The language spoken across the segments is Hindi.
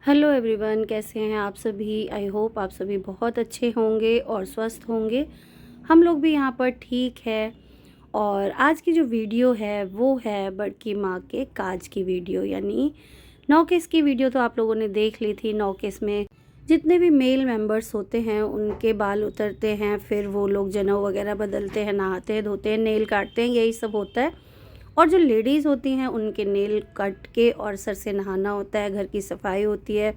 हेलो एवरीवन, कैसे हैं आप सभी। आई होप आप सभी बहुत अच्छे होंगे और स्वस्थ होंगे। हम लोग भी यहाँ पर ठीक है। और आज की जो वीडियो है वो है बड़की माँ के काज की वीडियो, यानी नौकेस की वीडियो। तो आप लोगों ने देख ली थी। नौकेस में जितने भी मेल मेंबर्स होते हैं उनके बाल उतरते हैं, फिर वो लोग जनेऊ वगैरह बदलते हैं, नहाते हैं, धोते हैं, नेल काटते हैं, यही सब होता है। और जो लेडीज़ होती हैं उनके नेल कट के और सर से नहाना होता है, घर की सफाई होती है,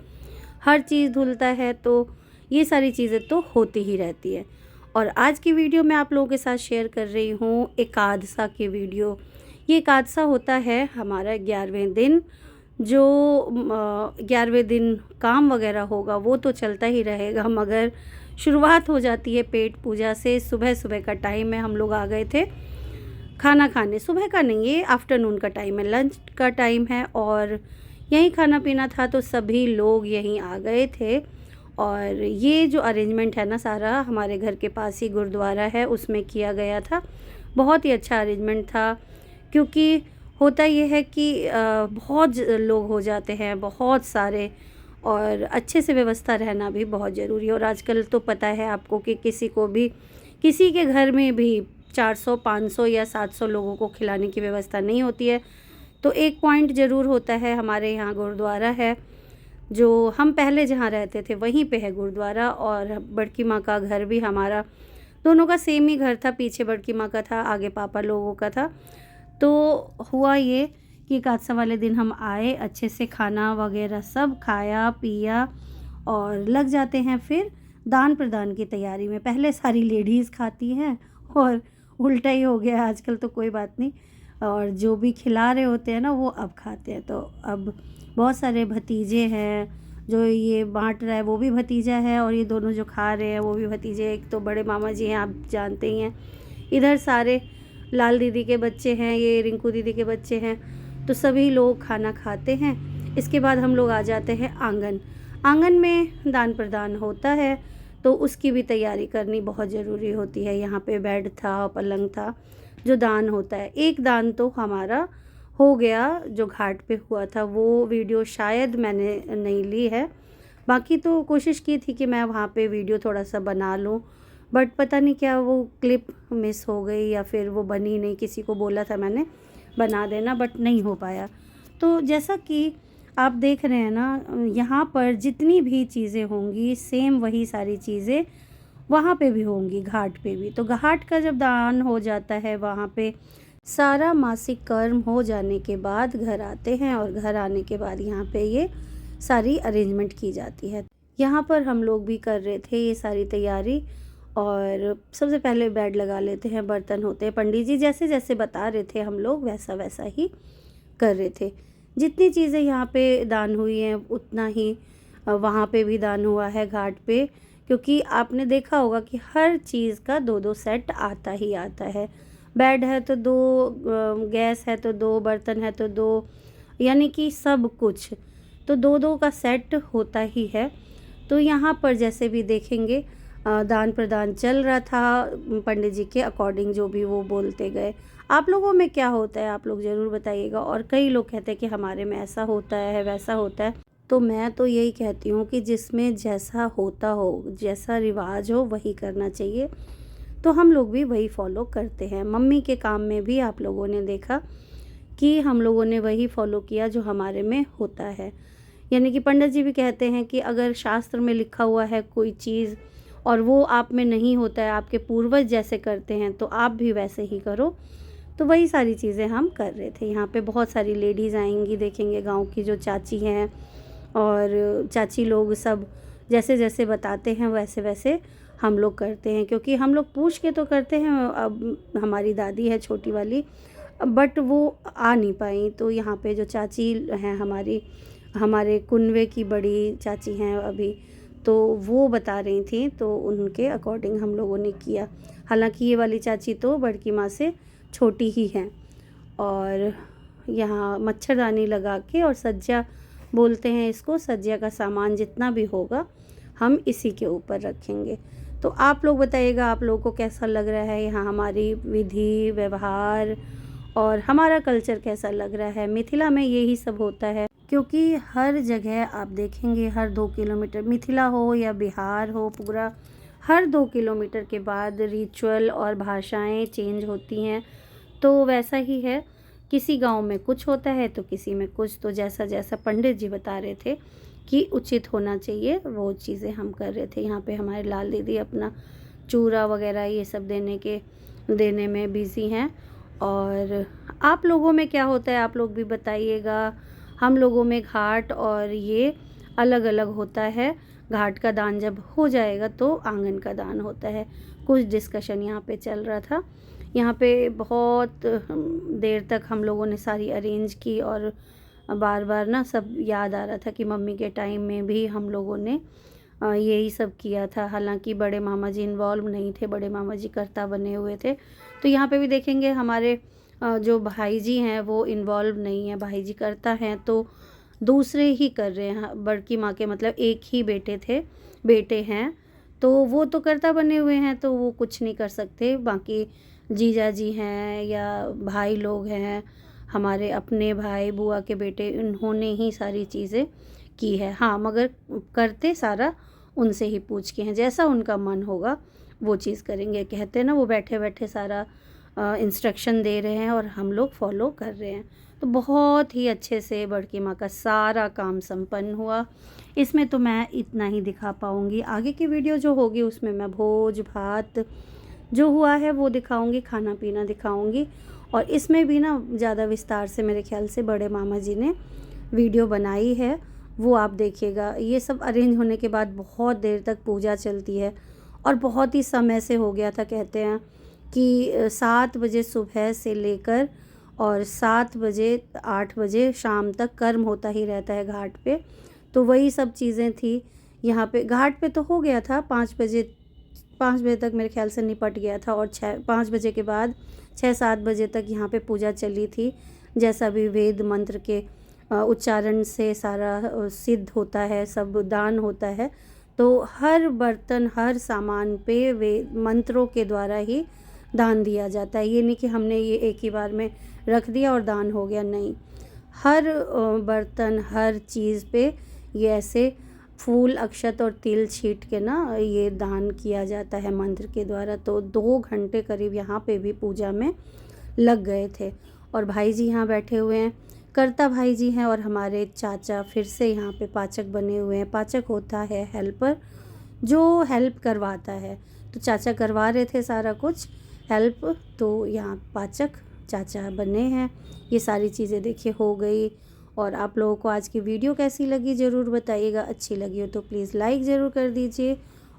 हर चीज़ धुलता है। तो ये सारी चीज़ें तो होती ही रहती है। और आज की वीडियो मैं आप लोगों के साथ शेयर कर रही हूँ एकादशा की वीडियो। ये एकादशा होता है हमारा 11वें दिन। जो 11वें दिन काम वगैरह होगा वो तो चलता ही रहेगा, मगर शुरुआत हो जाती है पेट पूजा से। सुबह सुबह का टाइम है, हम लोग आ गए थे खाना खाने। सुबह का नहीं, ये आफ्टरनून का टाइम है, लंच का टाइम है। और यहीं खाना पीना था तो सभी लोग यहीं आ गए थे। और ये जो अरेंजमेंट है ना, सारा हमारे घर के पास ही गुरुद्वारा है उसमें किया गया था। बहुत ही अच्छा अरेंजमेंट था, क्योंकि होता ये है कि बहुत लोग हो जाते हैं, बहुत सारे, और अच्छे से व्यवस्था रहना भी बहुत ज़रूरी है। और आजकल तो पता है आपको कि किसी को भी, किसी के घर में भी 400, 500 या 700 लोगों को खिलाने की व्यवस्था नहीं होती है। तो एक पॉइंट ज़रूर होता है, हमारे यहाँ गुरुद्वारा है। जो हम पहले जहाँ रहते थे वहीं पे है गुरुद्वारा, और बड़की माँ का घर भी हमारा, दोनों का सेम ही घर था। पीछे बड़की माँ का था, आगे पापा लोगों का था। तो हुआ ये कि एकादशा वाले दिन हम आए, अच्छे से खाना वगैरह सब खाया पिया और लग जाते हैं फिर दान प्रदान की तैयारी में। पहले सारी लेडीज़ खाती हैं और उल्टा ही हो गया आजकल, तो कोई बात नहीं। और जो भी खिला रहे होते हैं ना वो अब खाते हैं। तो अब बहुत सारे भतीजे हैं, जो ये बांट रहा है वो भी भतीजा है, और ये दोनों जो खा रहे हैं वो भी भतीजे। एक तो बड़े मामा जी हैं, आप जानते ही हैं। इधर सारे लाल दीदी के बच्चे हैं, ये रिंकू दीदी के बच्चे हैं। तो सभी लोग खाना खाते हैं। इसके बाद हम लोग आ जाते हैं आंगन। आंगन में दान प्रदान होता है, तो उसकी भी तैयारी करनी बहुत ज़रूरी होती है। यहाँ पे बेड था, पलंग था, जो दान होता है। एक दान तो हमारा हो गया, जो घाट पे हुआ था। वो वीडियो शायद मैंने नहीं ली है, बाकी तो कोशिश की थी कि मैं वहाँ पे वीडियो थोड़ा सा बना लूँ, बट पता नहीं क्या वो क्लिप मिस हो गई या फिर वो बनी नहीं। किसी को बोला था मैंने बना देना, बट नहीं हो पाया। तो जैसा कि आप देख रहे हैं ना, यहाँ पर जितनी भी चीज़ें होंगी सेम वही सारी चीज़ें वहाँ पे भी होंगी, घाट पे भी। तो घाट का जब दान हो जाता है, वहाँ पे सारा मासिक कर्म हो जाने के बाद घर आते हैं, और घर आने के बाद यहाँ पे ये सारी अरेंजमेंट की जाती है। यहाँ पर हम लोग भी कर रहे थे ये सारी तैयारी। और सबसे पहले बेड लगा लेते हैं, बर्तन होते हैं। पंडित जी जैसे जैसे बता रहे थे हम लोग वैसा वैसा ही कर रहे थे। जितनी चीज़ें यहाँ पे दान हुई हैं उतना ही वहाँ पे भी दान हुआ है घाट पे। क्योंकि आपने देखा होगा कि हर चीज़ का 2-2 सेट आता ही आता है। बेड है तो 2, गैस है तो 2, बर्तन है तो 2, यानी कि सब कुछ तो 2-2 का सेट होता ही है। तो यहाँ पर जैसे भी देखेंगे दान प्रदान चल रहा था पंडित जी के अकॉर्डिंग, जो भी वो बोलते गए। आप लोगों में क्या होता है आप लोग ज़रूर बताइएगा। और कई लोग कहते हैं कि हमारे में ऐसा होता है वैसा होता है। तो मैं तो यही कहती हूँ कि जिसमें जैसा होता हो, जैसा रिवाज हो, वही करना चाहिए। तो हम लोग भी वही फॉलो करते हैं। मम्मी के काम में भी आप लोगों ने देखा कि हम लोगों ने वही फॉलो किया जो हमारे में होता है। यानी कि पंडित जी भी कहते हैं कि अगर शास्त्र में लिखा हुआ है कोई चीज़ और वो आप में नहीं होता है, आपके पूर्वज जैसे करते हैं तो आप भी वैसे ही करो। तो वही सारी चीज़ें हम कर रहे थे। यहाँ पे बहुत सारी लेडीज़ आएंगी, देखेंगे गांव की जो चाची हैं और चाची लोग, सब जैसे जैसे बताते हैं वैसे वैसे हम लोग करते हैं। क्योंकि हम लोग पूछ के तो करते हैं। अब हमारी दादी है छोटी वाली, बट वो आ नहीं पाई। तो यहाँ पे जो चाची हैं हमारी, हमारे कुनवे की बड़ी चाची हैं अभी, तो वो बता रही थी, तो उनके अकॉर्डिंग हम लोगों ने किया। हालांकि ये वाली चाची तो बड़की माँ से छोटी ही हैं। और यहाँ मच्छरदानी लगा के, और सज्जा बोलते हैं इसको, सज्जा का सामान जितना भी होगा हम इसी के ऊपर रखेंगे। तो आप लोग बताइएगा आप लोगों को कैसा लग रहा है यहाँ हमारी विधि व्यवहार और हमारा कल्चर कैसा लग रहा है। मिथिला में यही सब होता है। क्योंकि हर जगह आप देखेंगे हर 2 किलोमीटर, मिथिला हो या बिहार हो, पूरा हर 2 किलोमीटर के बाद रिचुअल और भाषाएं चेंज होती हैं। तो वैसा ही है, किसी गांव में कुछ होता है तो किसी में कुछ। तो जैसा जैसा पंडित जी बता रहे थे कि उचित होना चाहिए, वो चीज़ें हम कर रहे थे। यहाँ पे हमारे लाल दीदी अपना चूरा वगैरह ये सब देने में बिज़ी हैं। और आप लोगों में क्या होता है, आप लोग भी बताइएगा। हम लोगों में घाट और ये अलग अलग होता है। घाट का दान जब हो जाएगा तो आंगन का दान होता है। कुछ डिस्कशन यहाँ पे चल रहा था। यहाँ पे बहुत देर तक हम लोगों ने सारी अरेंज की, और बार बार ना सब याद आ रहा था कि मम्मी के टाइम में भी हम लोगों ने यही सब किया था। हालांकि बड़े मामा जी इन्वॉल्व नहीं थे, बड़े मामा जी कर्ता बने हुए थे। तो यहाँ पे भी देखेंगे हमारे जो भाई जी हैं वो इन्वॉल्व नहीं है। भाई जी कर्ता हैं तो दूसरे ही कर रहे हैं। बड़की माँ के मतलब एक ही बेटे हैं, तो वो तो कर्ता बने हुए हैं, तो वो कुछ नहीं कर सकते। बाकी जीजा जी हैं या भाई लोग हैं, हमारे अपने भाई बुआ के बेटे, इन्होंने ही सारी चीज़ें की है। हाँ, मगर करते सारा उनसे ही पूछ के हैं, जैसा उनका मन होगा वो चीज़ करेंगे। कहते हैं ना, वो बैठे बैठे सारा इंस्ट्रक्शन दे रहे हैं और हम लोग फॉलो कर रहे हैं। तो बहुत ही अच्छे से बड़की माँ का सारा काम संपन्न हुआ। इसमें तो मैं इतना ही दिखा पाऊँगी। आगे की वीडियो जो होगी उसमें मैं भोज भात जो हुआ है वो दिखाऊंगी, खाना पीना दिखाऊंगी। और इसमें भी ना ज़्यादा विस्तार से मेरे ख्याल से बड़े मामा जी ने वीडियो बनाई है, वो आप देखिएगा। ये सब अरेंज होने के बाद बहुत देर तक पूजा चलती है, और बहुत ही समय से हो गया था। कहते हैं कि 7 बजे सुबह से लेकर और 7 बजे 8 बजे शाम तक कर्म होता ही रहता है घाट पे। तो वही सब चीज़ें थी यहाँ पे। घाट पे तो हो गया था 5 बजे तक मेरे ख्याल से निपट गया था, और 5 बजे के बाद 6-7 बजे तक यहाँ पे पूजा चली थी। जैसा भी वेद मंत्र के उच्चारण से सारा सिद्ध होता है, सब दान होता है। तो हर बर्तन हर सामान पे वे मंत्रों के द्वारा ही दान दिया जाता है। ये नहीं कि हमने ये एक ही बार में रख दिया और दान हो गया, नहीं। हर बर्तन हर चीज़ पे ये ऐसे फूल अक्षत और तिल छीट के ना ये दान किया जाता है मंत्र के द्वारा। तो 2 घंटे करीब यहाँ पे भी पूजा में लग गए थे। और भाई जी यहाँ बैठे हुए हैं, कर्ता भाई जी हैं, और हमारे चाचा फिर से यहाँ पे पाचक बने हुए हैं। पाचक होता है हेल्पर, जो हेल्प करवाता है। तो चाचा करवा रहे थे सारा कुछ हेल्प, तो यहाँ पाचक चाचा बने हैं। ये सारी चीज़ें देखिए हो गई। और आप लोगों को आज की वीडियो कैसी लगी ज़रूर बताइएगा। अच्छी लगी हो तो प्लीज़ लाइक ज़रूर कर दीजिए,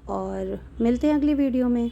और मिलते हैं अगली वीडियो में।